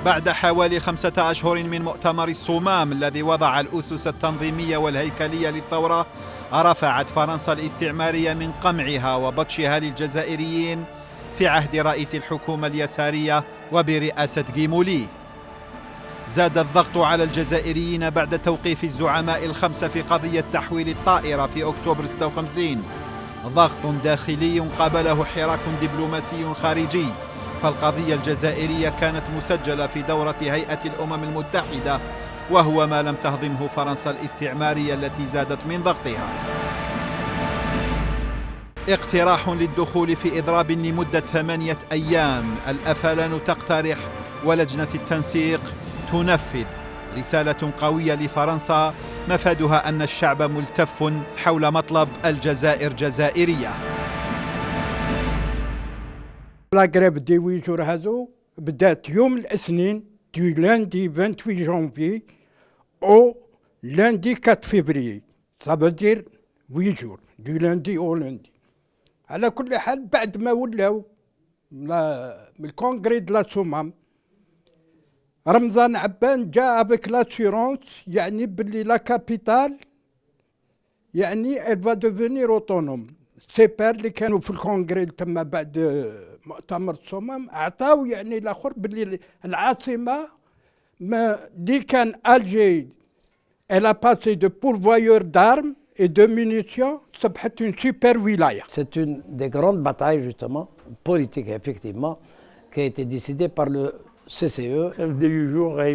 بعد حوالي 5 أشهر من مؤتمر الصمام الذي وضع الأسس التنظيمية والهيكلية للثورة، رفعت فرنسا الاستعمارية من قمعها وبطشها للجزائريين في عهد رئيس الحكومة اليسارية وبرئاسة جيمولي. زاد الضغط على الجزائريين بعد توقيف الزعماء الخمسة في قضية تحويل الطائرة في أكتوبر 56، ضغط داخلي قابله حراك دبلوماسي خارجي، فالقضية الجزائرية كانت مسجلة في دورة هيئة الأمم المتحدة، وهو ما لم تهضمه فرنسا الاستعمارية التي زادت من ضغطها. اقتراح للدخول في إضراب لمدة 8 أيام، الأفلان تقترح ولجنة التنسيق تنفذ. رسالة قوية لفرنسا مفادها أن الشعب ملتف حول مطلب الجزائر جزائرية. لا غريف دي ويجور هذو بدات يوم الاثنين دو لاندي 28 جانفي او لاندي 4 فيفري، صافا 8 جور دو لاندي او لاندي. على كل حال بعد ما ولاو من الكونغري دو لا سومام، رمضان عبان جاء افيك لاسيرونس يعني باللي لا كابيتال يعني elle va devenir autonome. السيبار اللي كانوا في الكونغري تما بعد مؤتمر الصمام اعطاو يعني الاخر باللي العاصمه اللي كان الجي elle a passé de pourvoyeur d'armes et de munitions صبحت une super wilaya. C'est une des grandes batailles justement politiques effectivement qui a été décidée par le CCE. Le chef des 8 jours a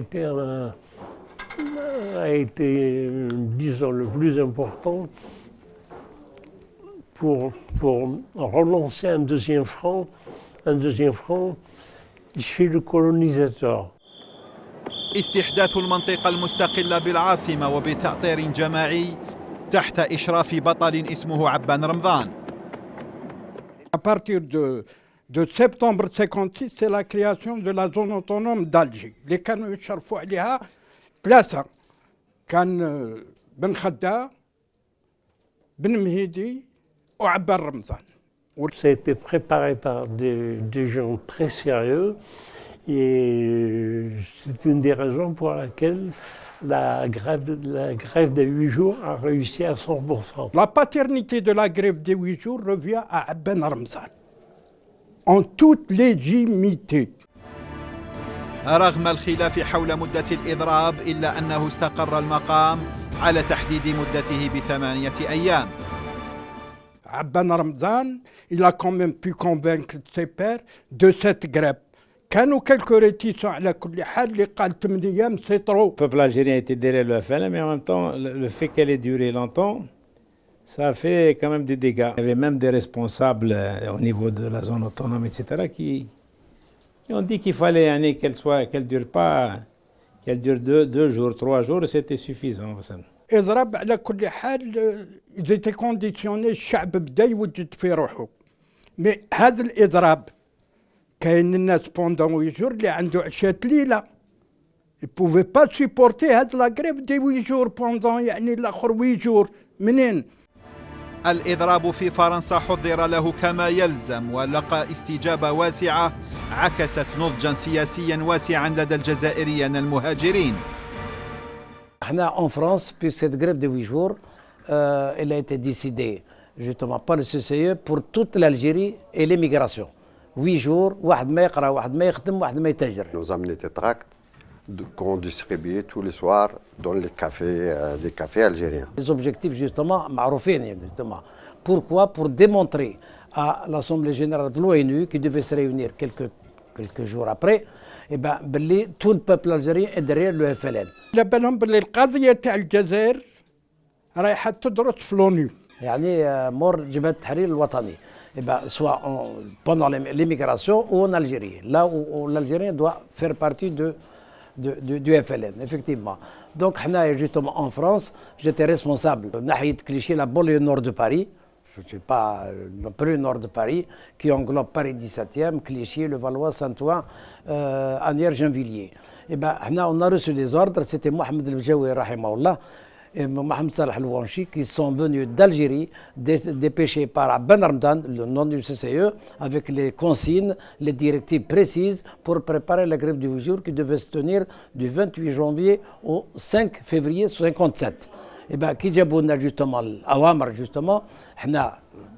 été disons le plus important pour relancer un deuxième front chez le colonisateur. استحداث المنطقة المستقلة بالعاصمة وبتأطير جماعي تحت إشراف بطل اسمه عبان رمضان. À partir de septembre 56 c'est la création de la zone autonome d'Alger اللي كانوا يشرفوا عليها ثلاثة، كان بن خدام، بن مهيدي وعبان رمضان. Ça a été préparé par des gens très sérieux et c'est une des raisons pour laquelle la grève des 8 jours a réussi à 100%. La paternité de la grève des 8 jours revient à Abben Ramzan en toute légitimité. رغم الخلاف حول مدة الإضراب إلا أنه استقر المقام على تحديد مدته ب8 أيام. Abben Ramzan, il a quand même pu convaincre ses pairs de cette grève. كانوا quelques réticents على كل حال اللي قال 8 أيام c'est trop. Le peuple algérien était derrière le FLN, mais en même temps, le fait qu'elle ait duré longtemps, ça a fait quand même des dégâts. Il y avait même des responsables au niveau de la zone autonome, etc., qui ont dit qu'il fallait qu'elle dure pas, qu'elle dure 2 jours, 3 jours, c'était suffisant. إضراب على كل حال إذا تكونديسيوني الشعب بدا يوجد في روحه. مي هذا الإضراب كاين الناس بوندون 8 جور اللي عنده عشات ليلة. Il pouvait pas supporter هذا لا غريف دي 8 جور بوندون يعني الآخر 8 جور منين؟ الإضراب في فرنسا حضر له كما يلزم ولقى استجابة واسعة عكست نضجا سياسيا واسعا لدى الجزائريين المهاجرين. En France, puis cette grève de 8 jours, elle a été décidée justement par le CCE pour toute l'Algérie et l'émigration. 8 jours, واحد ما يقرأ، واحد ما يخدم، واحد ما يتاجر. Nous amener des tracts qu'on distribuait tous les soirs dans les cafés algériens. Les objectifs justement معروفين justement. Pourquoi? Pour démontrer à l'Assemblée générale de l'ONU qui devait se réunir quelques jours après, et ben tout le peuple algérien est derrière le FLN. على بالهم باللي القضية تاع الجزائر رايحة تدرس في لونو. يعني مور جبهة التحرير الوطني. Et ben, soit pendant l'immigration ou en Algérie, là où l'Algérien doit faire partie du FLN, effectivement. Donc, justement, en France, j'étais responsable de Clichy, la banlieue nord de Paris. Je ne suis pas non plus nord de Paris, qui englobe Paris 17e, Clichy, le Valois, Saint-Ouen, Asnières, Gennevilliers. Et ben, on a reçu des ordres, c'était Mohamed El Bjaoui, rahimahullah, et Mohamed Salah Louanchi qui sont venus d'Algérie, dépêchés par Ben Ramdan, le nom du CCE, avec les consignes, les directives précises pour préparer la grève du 8 jours qui devait se tenir du 28 janvier au 5 février 1957. Et bien, qui jabouna justement, l'Awamar justement,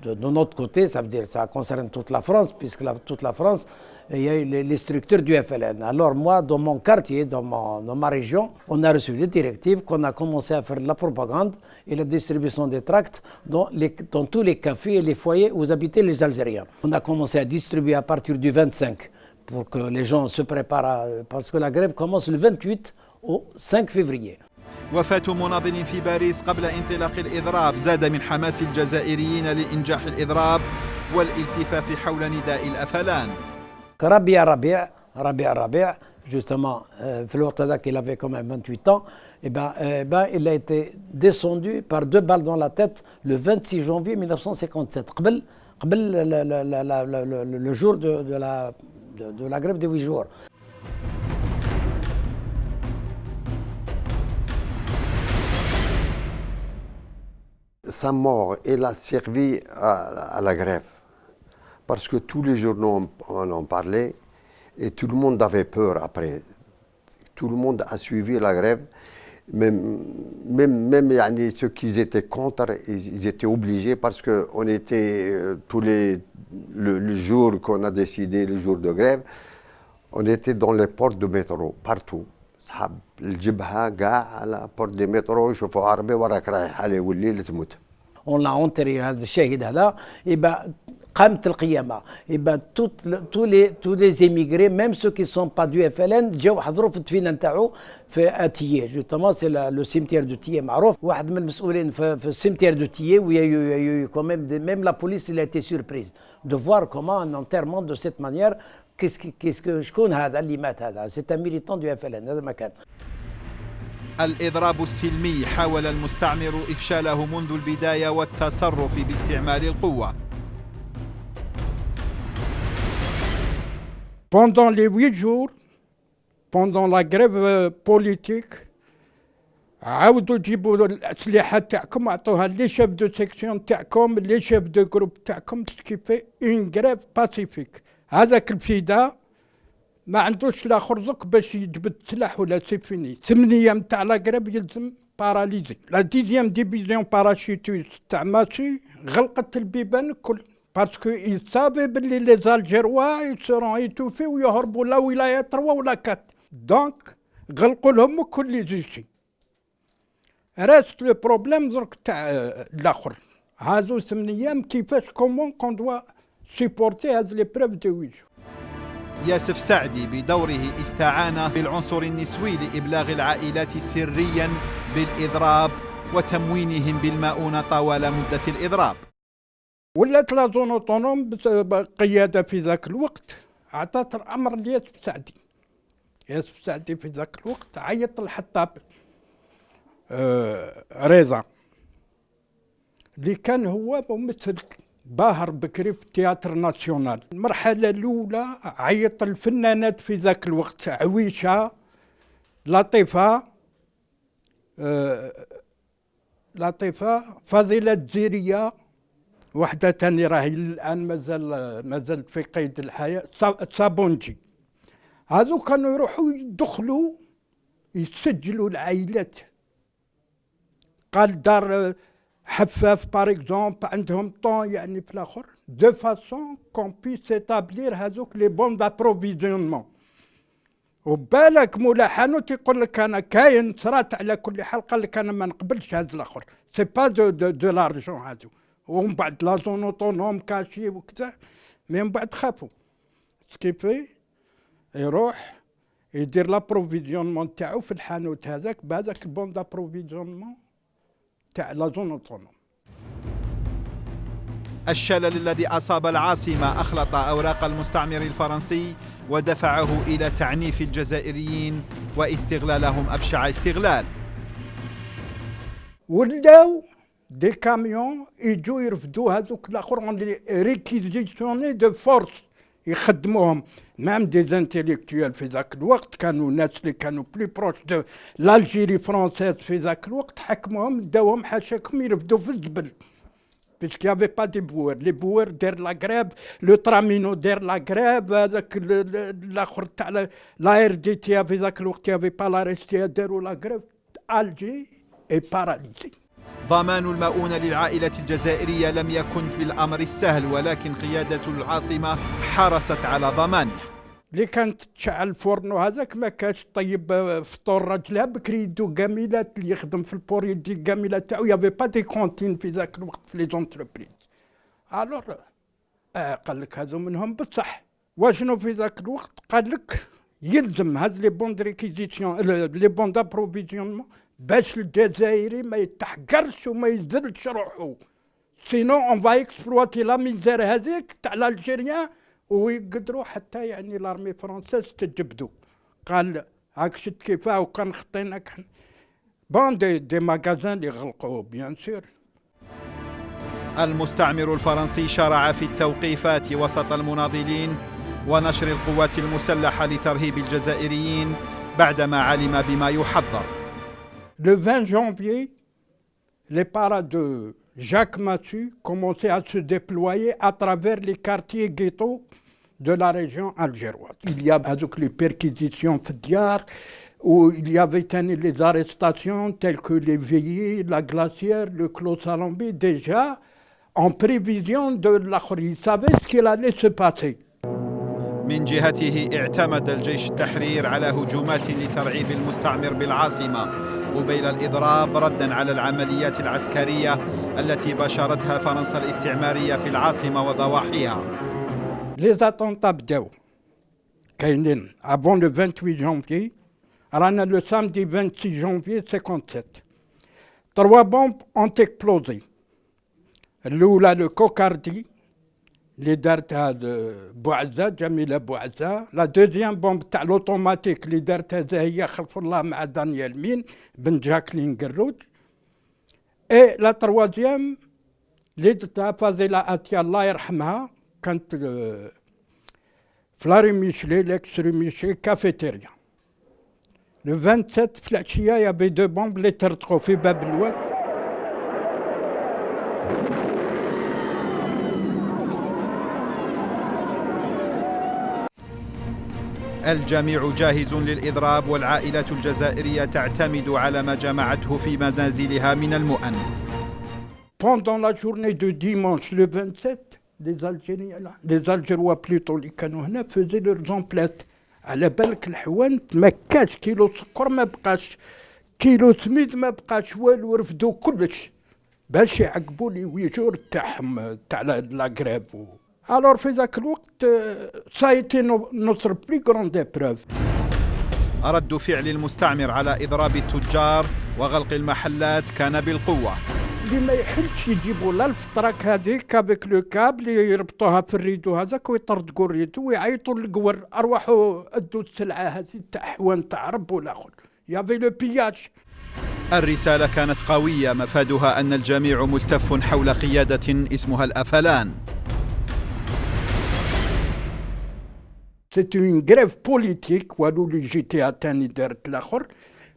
de notre côté, ça veut dire ça concerne toute la France, puisque toute la France, il y a les structures du FLN. Alors moi, dans mon quartier, dans ma région, on a reçu des directives qu'on a commencé à faire de la propagande et la distribution des tracts dans tous les cafés et les foyers où habitaient les Algériens. On a commencé à distribuer à partir du 25 pour que les gens se préparent, parce que la grève commence le 28 au 5 février. وفاة مناضل في باريس قبل انطلاق الإضراب زاد من حماس الجزائريين لإنجاح الإضراب والالتفاف حول نداء الأفلان. ربيع justement, في الوقت هذاك il avait quand même 28 ans, et ben, il a été descendu par 2 balles dans la tête le 26 janvier 1957, قبل le jour de la grève des 8 jours. Sa mort, elle a servi à la grève. Parce que tous les journaux en parlaient et tout le monde avait peur après. Tout le monde a suivi la grève. Même ceux qui étaient contre, ils étaient obligés parce qu'on était le jour qu'on a décidé, le jour de grève, on était dans les portes de métro, partout. الجبهة كاع على بورت دي مترو يشوفوا عربي وراك رايح عليه والليل تموت. On l'a enterré هذا الشهيد هذا يبقى قامت القيامة يبقى tous les émigrés même ceux qui sont pas du FLN جاوا حضروا في الدفينة نتاعو في تيي justement c'est le cimetière de Thiers معروف واحد من المسؤولين في الcimetière de Thiers où il y a eu quand même la police elle a été surprise de voir comment un enterrement de cette manière. شكون هذا اللي مات هذا؟ c'est un militant du FLN هذا ما كان. الإضراب السلمي حاول المستعمر إفشاله منذ البداية والتصرف باستعمال القوة. Pendant les 8 jours, pendant la grève politique, عاودوا تجيبوا الأسلحة تاعكم أعطوها لي شيف دو سيكسيون تاعكم لي شيف دو جروب تاعكم سكيفي اون غريف باسيفيك. هذاك الفداء ما عندوش لا خرزق باش يجبد سلاح ولا سيفيني. 8 ايام تاع لا غريب يلزم باراليزي. لا ديزيام ديفيزيون باراشوتوس تاع ماسي غلقت البيبان الكل باسكو يسافي باللي لي زالجيروا يسرون يتوفي ويهربوا لا ولايه 3 ولا 4 دونك غلقوا لهم كل لي زيشي. راست لو بروبليم درك تاع الاخر هازو 8 ايام كيفاش كومون كون دوا سيبورتي هذه لي بروف دو ويجو. ياسف سعدي بدوره استعان بالعنصر النسوي لإبلاغ العائلات سريا بالإضراب وتموينهم بالمؤونة طوال مدة الإضراب. ولات لا زون اوتونوم قيادة في ذاك الوقت عطات الأمر لياسف سعدي. ياسف سعدي في ذاك الوقت عيط الحطاب رضا اللي كان هو ممثل باهر بكري في التياتر ناسيونال. المرحلة الأولى عيط الفنانات في ذاك الوقت عويشة لطيفة فضيلة الجزيرية وحدة تانية راهي الآن مازال في قيد الحياة صابونجي. هذو كانوا يروحوا يدخلوا يسجلوا العائلات. قال دار حفاف بار اكزومبل عندهم طون يعني في الاخر دو فاسون كون بيس اتابلير هذوك لي بون دابروفيزيونمون. وبالك مولا حانوت يقول لك انا كاين صرات على كل حال قال لك انا ما نقبلش هذا الاخر سي با دو لارجون هذو. ومن بعد لا زون اوتونوم كاشي وكذا من بعد خافوا سكيفي يروح يدير لابروفيزيونمون تاعو في الحانوت هذاك بهذاك البون دابروفيزيونمون تاع لا زون اوتونوم. الشلل الذي أصاب العاصمة أخلط أوراق المستعمر الفرنسي ودفعه إلى تعنيف الجزائريين واستغلالهم أبشع استغلال. ولاو دي كاميون يجوا يرفدوا هذوك الاخر ريكيزيسيوني دو فورس يخدموهم مام دي زانتيليكتويال في ذاك الوقت، كانوا ناس اللي كانوا بلي بروش دو لالجيري فرونسيز في ذاك الوقت، حكموهم داوهم حاشاكم يرفدوا في الزبل باسكو يافي با دي بوور. لي بوور دار لا غريف، لو ترامينو دار لا غريف، هذاك الاخر تاع لا ار دي تي في ذاك الوقت يافي با لا ريستي داروا لا غريف. الجي اي باراليزي. ضمان المؤونة للعائلة الجزائرية لم يكن بالأمر السهل، ولكن قيادة العاصمة حرصت على ضمانه. اللي كانت تشعل الفرن وهذاك ما كانش طيب فطور راجلها بكري يدو كاميلات، اللي يخدم في البور يدي كاميلات تاعو. يافي با دي كونتين في ذاك الوقت في لي زونتربريز. الور قال لك هذو منهم بصح. واشنو في ذاك الوقت؟ قال لك يلزم هذ لي بون ريكيزيسيون لي بون دابروفيزيونمون باش الجزائري ما يتحقرش وما يزلش روحو، سينو اون فا اكسبلواتي لا ميزير هذيك تاع الجيريان ويقدروا حتى يعني لارمي فرونسيز تجبدوا. قال هاك شت كيفاه وكان خطيناك بون دي ماغازان اللي غلقوا بيان سور. المستعمر الفرنسي شرع في التوقيفات وسط المناضلين ونشر القوات المسلحة لترهيب الجزائريين بعدما علم بما يحضر. Le 20 janvier, les paras de Jacques Massu commençaient à se déployer à travers les quartiers ghettos de la région algéroise. Il y a les perquisitions fdiar, où il y avait les arrestations telles que les Veillées, la Glacière, le Clos Salambé, déjà en prévision de l'Akhri. Ils savaient ce qu'il allait se passer. من جهته اعتمد الجيش التحرير على هجومات لترعيب المستعمر بالعاصمة قبيل الإضراب، ردا على العمليات العسكرية التي باشرتها فرنسا الاستعمارية في العاصمة وضواحيها. Les attentats بداو كاينين avant le 28 janvier. رانا le samedi 26 janvier 57. 3 bombes ont explosé. الأولى le Cocardi اللي دارتها بوعزة، جميلة بوعزة. لا دوزيام بومب تاع لوطوماتيك اللي دارتها هي خلف الله مع دانيال مين بن جاكلين قرود. اي لا تروازيام اللي درتها فازيلا اتيا الله يرحمها، كانت في لاري ميشلي ليكس ري ميشلي كافيتيريا. لو 27 في العشية يافي 2 بومب اللي ترتقوا في باب الواد. الجميع جاهز للإضراب، والعائلات الجزائرية تعتمد على ما جمعته في منازلها من المؤن. Pendant la journée de dimanche le 27, les Algérois plutôt اللي كانوا هنا faisaient leurs emplettes. على بالك الحوانت ما كاش كيلو سكر، ما بقاش كيلو سميد، ما بقاش والو، رفدوا كلش باش يعقبوا لي ويجور تاعهم تاع لا غريف. Alors في ذاك الوقت ça a été notre plus grande épreuve. رد فعل المستعمر على إضراب التجار وغلق المحلات كان بالقوة. اللي ما يحلش يجيبوا لا الفتراك هذيك افيك لو كابل يربطوها في الريدو هذاك ويطردقوا الريدو ويعيطوا للقور، ارواحوا ادوا السلعه هذه تاع حوان تاع رب والاخر. يافي لو بياج. الرسالة كانت قوية، مفادها أن الجميع ملتف حول قيادة اسمها الأفلان. سيتي اون غريف بوليتيك، والو لي جي تي ا تاني دارت الاخر.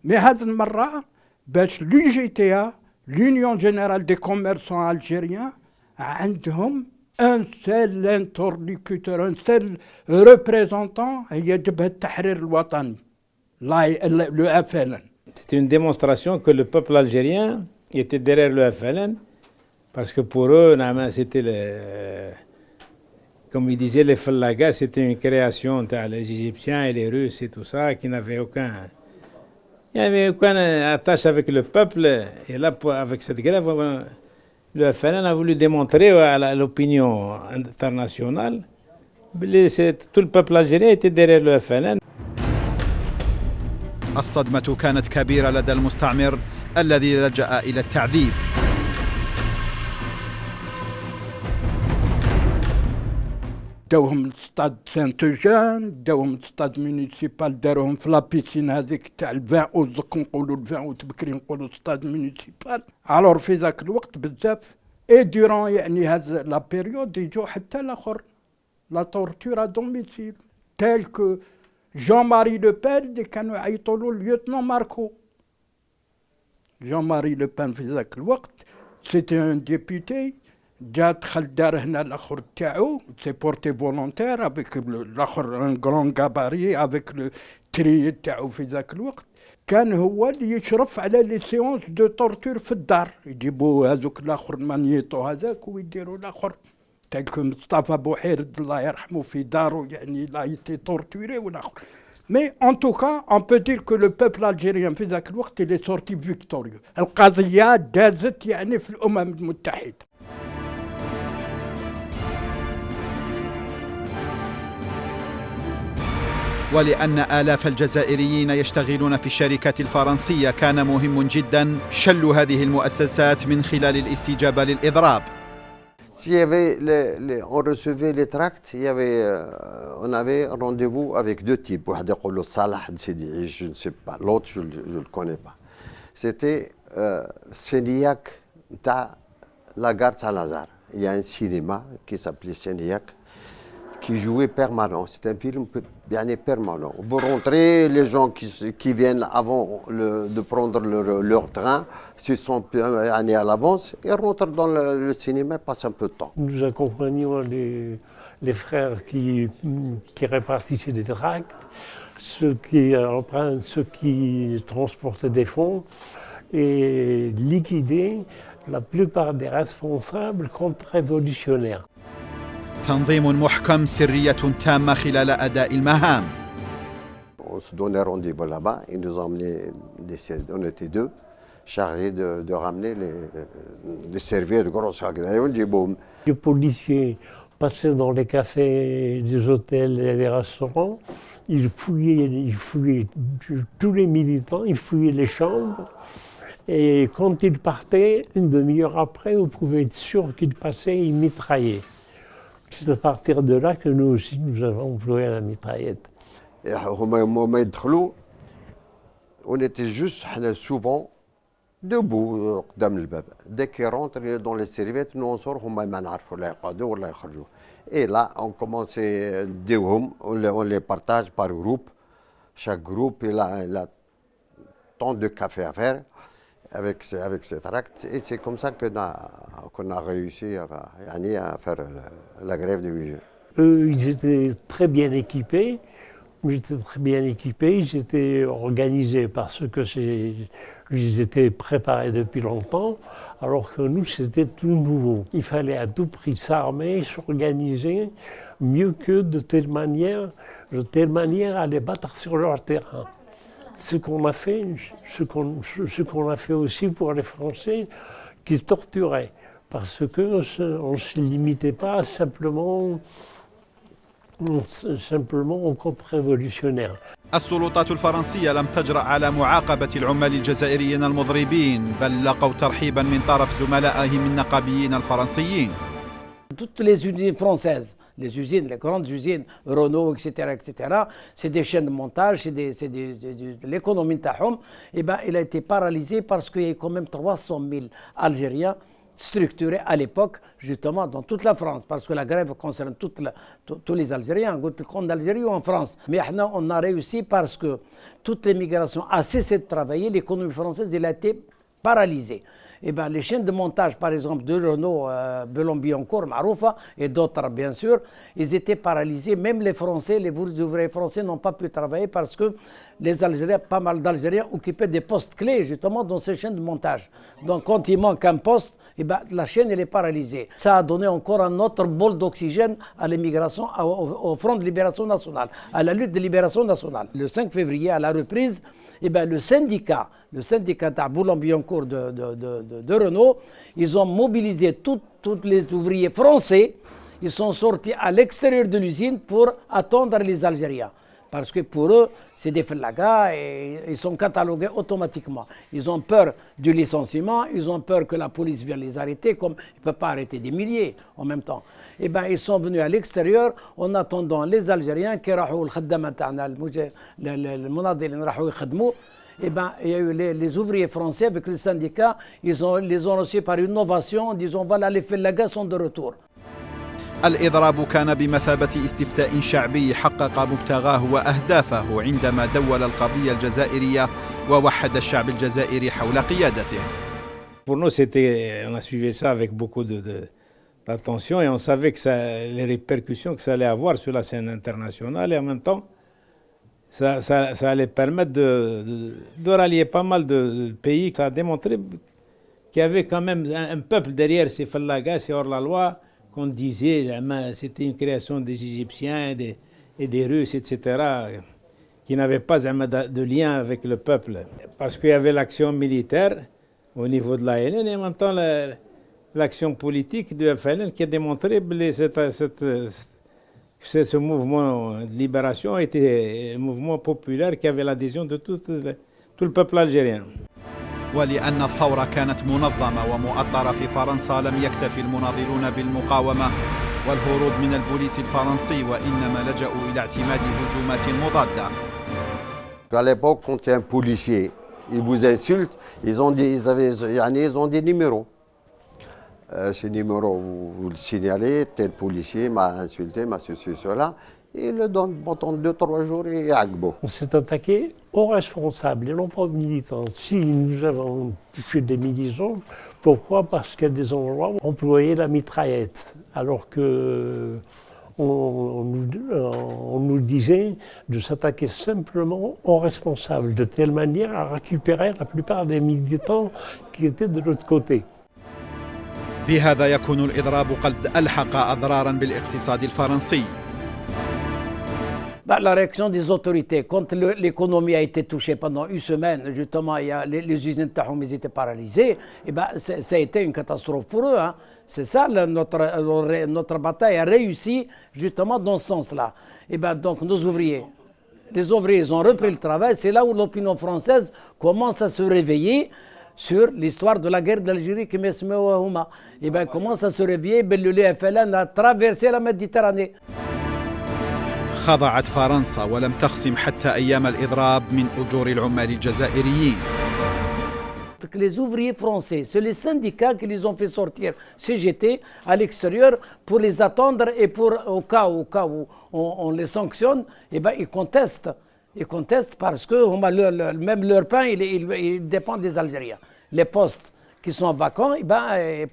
مي هذه المره باش لي جي تي ا l'Union générale des commerçants algériens عندهم un seul interlocuteur, un seul représentant هي جبهة التحرير الوطني le FLN. C'était une démonstration que le peuple algérien était derrière le FLN parce que pour eux, c'était comme ils disaient les Fallagas, c'était une création des Égyptiens et les Russes et tout ça qui n'avaient aucun... Il n'y avait aucune attache avec le peuple. Et là, avec cette grève, le FLN a voulu démontrer à l'opinion internationale que tout le peuple algérien était derrière le FLN. الصدمة كانت كبيرة لدى المستعمر الذي لجأ إلى التعذيب. داوهم ستاد سانت جان، داوهم ستاد مونيسيبال، داروهم في لابيسين هذيك تاع الفان اوزك نقولوا الفان وتبكري نقولوا ستاد مونيسيبال. الور في ذاك الوقت بزاف اي دورون يعني هذا لا بيريود يجوا حتى الاخر la torture à domicile, tel que Jean-Marie Le Pen اللي كانوا يعيطوا له lieutenant Marco. Jean-Marie Le Pen في ذاك الوقت c'était un député جا دخل دار هنا الاخر تاعو سي بورتي فولونتير افيك الاخر ان غران غاباري افيك لو تري تاعو في ذاك الوقت كان هو اللي يشرف على لي سيونس دو تورتور في الدار يجيبوا هذوك الاخر مانيتو هذاك ويديروا الاخر تاعك مصطفى بوحيرد الله يرحمه في داره يعني لا يتي تورتوري والاخر. Mais en tout cas, on peut dire que le peuple algérien في ذاك الوقت il est sorti victorieux. القضية دازت يعني في الأمم المتحدة. ولأن آلاف الجزائريين يشتغلون في الشركات الفرنسية كان مهم جدا شل هذه المؤسسات من خلال الاستجابة للإضراب. On recevait les tracts, on avait rendez-vous avec deux types. Salah Dsidi, je ne sais pas, l'autre je ne le connais pas. C'était Séniac de la gare Saint-Lazare. Il y a un cinéma qui s'appelait Séniac qui jouait permanent. C'est un film bien permanent. Vous rentrez, les gens qui viennent avant de prendre leur train, s'ils sont à l'avance, ils rentrent dans le cinéma, passent un peu de temps. Nous accompagnions les frères qui répartissaient des tracts, ceux qui transportaient des fonds et liquidaient la plupart des responsables contre-révolutionnaires. تنظيم محكم سرية تامة خلال أداء المهام. On se donnait rendez-vous là-bas, ils nous emmenaient, on était deux, chargés de ramener les serviettes grosses. Les policiers passaient dans les cafés des hôtels et les restaurants, ils fouillaient tous les militants, ils fouillaient les chambres. Et quand ils partaient, une demi-heure après, vous pouvez être sûr qu'ils passaient et ils mitraillaient. C'est à partir de là que nous aussi, nous avons employé la mitraillette. On était juste souvent debout قدام الباب. Dès qu'ils rentrent dans les serviettes, nous on sort, et là, on commençait on les partage par groupe. Chaque groupe, il a tant de café à faire. Avec ces tracts, et c'est comme ça qu'on a réussi à faire la grève de 8 jours. Eux, ils étaient très bien équipés, ils étaient organisés parce qu'ils étaient préparés depuis longtemps, alors que nous, c'était tout nouveau. Il fallait à tout prix s'armer, s'organiser, mieux que de telle manière à les battre sur leur terrain. Ce qu'on a fait aussi pour les Français qui torturaient, parce qu'on ne se limitait pas simplement aux contre-révolutionnaires. السلطات الفرنسية لم تجرأ على معاقبة العمال الجزائريين المضربين، بل لقوا ترحيبا من طرف زملائهم النقابيين الفرنسيين. Toutes les usines françaises, les grandes usines, Renault, etc., c'est des chaînes de montage, c'est de l'économie de Tahom. Et ben, il a été paralysé parce qu'il y a quand même 300 000 Algériens structurés à l'époque, justement, dans toute la France, parce que la grève concerne tous les Algériens, en Algérie ou en France. Mais maintenant, on a réussi parce que toute l'immigration a cessé de travailler, l'économie française, elle a été paralysée. Eh ben, les chaînes de montage, par exemple, de Renault, Belon-Billancourt, Maroufa, et d'autres, bien sûr, ils étaient paralysés. Même les Français, les ouvriers français n'ont pas pu travailler parce que les Algériens, pas mal d'Algériens, occupaient des postes clés, justement, dans ces chaînes de montage. Donc, quand il manque un poste, eh ben, la chaîne, elle est paralysée. Ça a donné encore un autre bol d'oxygène à l'immigration, au Front de libération nationale, à la lutte de libération nationale. Le 5 février, à la reprise, eh ben, le syndicat de Boulogne-Billancourt de Renault, ils ont mobilisé tous les ouvriers français. Ils sont sortis à l'extérieur de l'usine pour attendre les Algériens. Parce que pour eux, c'est des fellagas et ils sont catalogués automatiquement. Ils ont peur du licenciement, ils ont peur que la police vienne les arrêter, comme ils ne peuvent pas arrêter des milliers en même temps. Et bien, ils sont venus à l'extérieur en attendant les Algériens qui راحوا الخدامة تاعنا المناضلين راحوا يخدموا. Eh ben, il y a eu les ouvriers français avec le syndicat, les ont reçus par une innovation en disant voilà, les fellagas sont de retour. الإضراب كان بمثابة استفتاء شعبي حقق مبتغاه وأهدافه عندما دول القضية الجزائرية ووحد الشعب الجزائري حول قيادته. Pour nous, on a suivi ça avec beaucoup d'attention et on savait que les répercussions que ça allait avoir sur la scène internationale et en même temps, ça allait permettre de rallier pas mal de pays. Ça a démontré qu'il y avait quand même un peuple derrière ces fallagas, ces hors-la-loi, qu'on disait c'était une création des Égyptiens et des Russes, etc., qui n'avaient pas de lien avec le peuple. Parce qu'il y avait l'action militaire au niveau de l'ANN et en même temps l'action politique de FLN qui a démontré que ce mouvement de libération était un mouvement populaire qui avait l'adhésion de tout le peuple algérien. ولأن الثورة كانت منظمة ومؤطرة في فرنسا لم يكتفي المناضلون بالمقاومة والهروب من البوليس الفرنسي وإنما لجأوا إلى اعتماد هجومات مضادة. À l'époque, quand il y a un policier, il vous insulte, ils ont des numéros. Ce numéro, vous le signalez, tel policier m'a insulté, m'a ceci, cela. Et il le donne pendant 2-3 jours et agbo. On s'est attaqué aux responsables et non pas aux militants. Si nous avons touché des militants, pourquoi? Parce qu'à des endroits, on employait la mitraillette, alors que on nous disait de s'attaquer simplement aux responsables, de telle manière à récupérer la plupart des militants qui étaient de l'autre côté. بهذا يكون الإضراب قد ألحق أضرارا بالاقتصاد الفرنسي. La réaction des autorités, quand l'économie a été touchée pendant une semaine, justement, les usines Tahoum étaient paralysées, et ça a été une catastrophe pour eux. Hein. C'est ça, notre bataille a réussi justement dans ce sens-là. Et donc les ouvriers, ils ont repris le travail, c'est là où l'opinion française commence à se réveiller sur l'histoire de la guerre d'Algérie qui commence à se réveiller, le FLN a traversé la Méditerranée. خضعت فرنسا ولم تخصم حتى أيام الإضراب من أجور العمال الجزائريين. Les ouvriers français, c'est les syndicats qui les ont fait sortir CGT à l'extérieur pour les attendre et pour au cas où on les sanctionne, ils contestent. Ils contestent parce que même leur pain, il dépend des Algériens. Les postes qui sont vacants,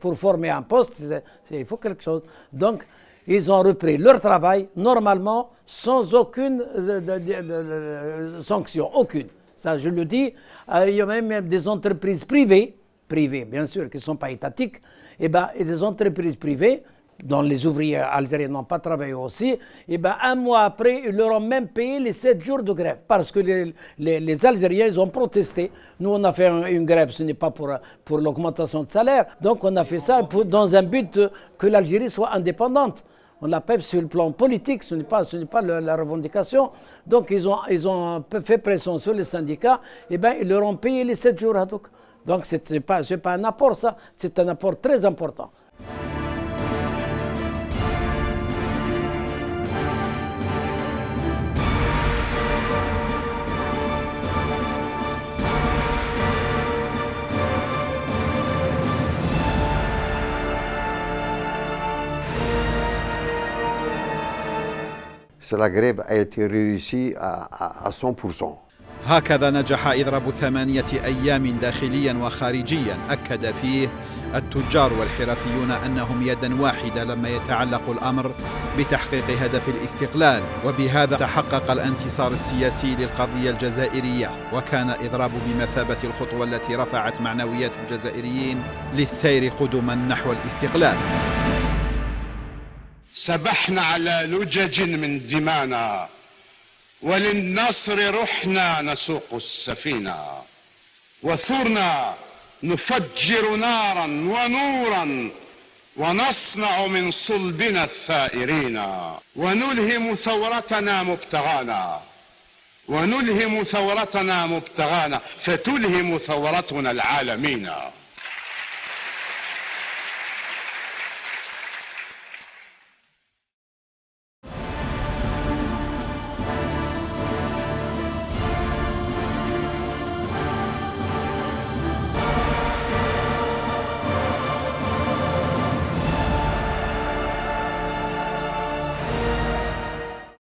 pour former un poste, il faut quelque chose. Donc, ils ont repris leur travail normalement sans aucune sanction, aucune. Ça, je le dis, il y a même des entreprises privées bien sûr, qui ne sont pas étatiques, et des entreprises privées dont les ouvriers algériens n'ont pas travaillé aussi, un mois après, ils leur ont même payé les 7 jours de grève. Parce que les Algériens, ils ont protesté. Nous, on a fait une grève, ce n'est pas pour l'augmentation de salaire. Donc, on a fait ça dans un but que l'Algérie soit indépendante. On l'appelle sur le plan politique, ce n'est pas la revendication. Donc, ils ont fait pression sur les syndicats, ils leur ont payé les 7 jours. Donc, ce n'est pas un apport, ça, c'est un apport très important. La grève a été réussie à 100%. هكذا نجح إضراب 8 أيام داخليا وخارجيا أكد فيه التجار والحرفيون أنهم يدا واحدة لما يتعلق الأمر بتحقيق هدف الاستقلال، وبهذا تحقق الانتصار السياسي للقضية الجزائرية، وكان إضراب بمثابة الخطوة التي رفعت معنويات الجزائريين للسير قدما نحو الاستقلال. سبحنا على لجج من دمانا وللنصر رحنا نسوق السفينة، وثرنا نفجر نارا ونورا ونصنع من صلبنا الثائرين، ونلهم ثورتنا مبتغانا فتلهم ثورتنا العالمين.